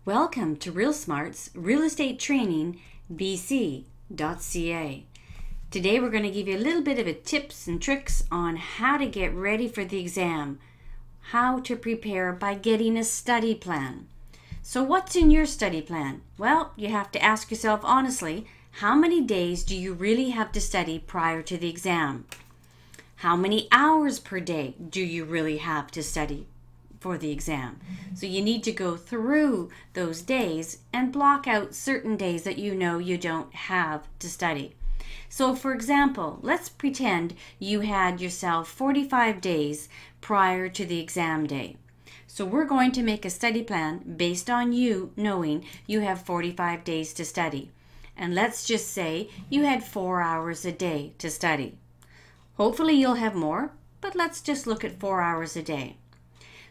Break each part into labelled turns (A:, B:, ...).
A: Welcome to Real Smart's Real Estate Training BC.ca. Today we're going to give you a little bit of a tips and tricks on how to get ready for the exam, how to prepare by getting a study plan. So what's in your study plan? Well, you have to ask yourself honestly, how many days do you really have to study prior to the exam? How many hours per day do you really have to study for the exam? So you need to go through those days and block out certain days that you know you don't have to study. So for example, let's pretend you had yourself 45 days prior to the exam day. So we're going to make a study plan based on you knowing you have 45 days to study. And let's just say you had 4 hours a day to study. Hopefully you'll have more, but let's just look at 4 hours a day.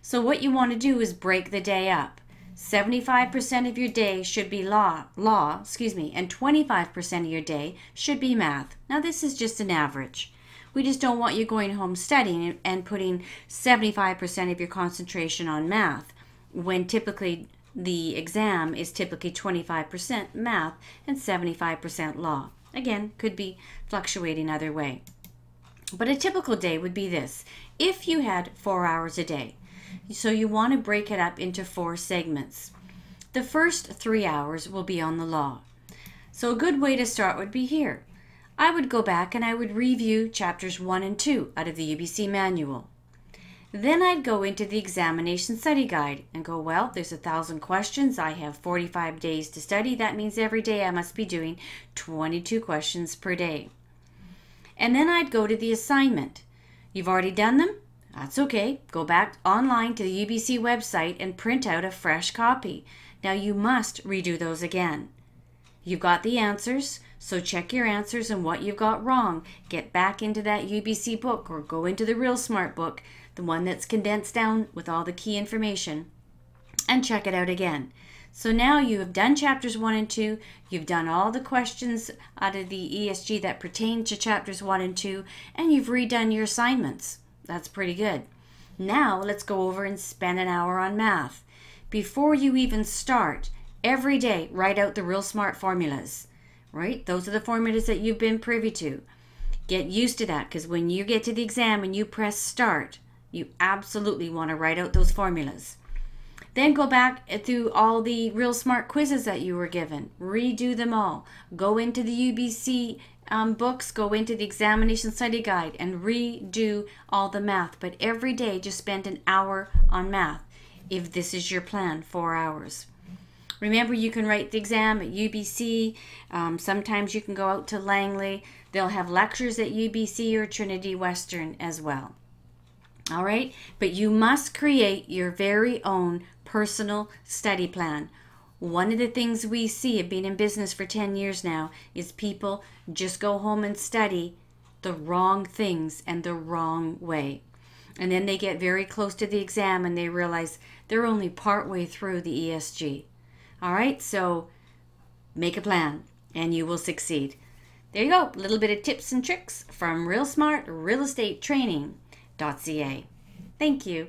A: So what you want to do is break the day up. 75% of your day should be law, and 25% of your day should be math. Now this is just an average. We just don't want you going home studying and putting 75% of your concentration on math, when typically the exam is typically 25% math and 75% law. Again, could be fluctuating either way. But a typical day would be this. If you had 4 hours a day, so you want to break it up into 4 segments. The first 3 hours will be on the law. So a good way to start would be here. I would go back and I would review chapters 1 and 2 out of the UBC manual. Then I'd go into the examination study guide and go, well, there's 1,000 questions. I have 45 days to study. That means every day I must be doing 22 questions per day. And then I'd go to the assignment. You've already done them? That's okay. Go back online to the UBC website and print out a fresh copy. Now you must redo those again. You've got the answers, so check your answers and what you've got wrong. Get back into that UBC book or go into the Real Smart book, the one that's condensed down with all the key information, and check it out again. So now you have done chapters 1 and 2, you've done all the questions out of the ESG that pertain to chapters 1 and 2, and you've redone your assignments. That's pretty good. Now let's go over and spend an hour on math. Before you even start, every day write out the Real Smart formulas, right? Those are the formulas that you've been privy to. Get used to that, because when you get to the exam and you press start, you absolutely want to write out those formulas. Then go back through all the Real Smart quizzes that you were given. Redo them all. Go into the UBC books, go into the examination study guide and redo all the math. But every day just spend an hour on math if this is your plan, 4 hours. Remember, you can write the exam at UBC. Sometimes you can go out to Langley. They'll have lectures at UBC or Trinity Western as well. All right, but you must create your very own personal study plan. One of the things we see, being in business for 10 years now, is people just go home and study the wrong things and the wrong way. And then they get very close to the exam and they realize they're only partway through the ESG. All right, so make a plan and you will succeed. There you go, a little bit of tips and tricks from Real Smart Real Estate Training.ca. Thank you.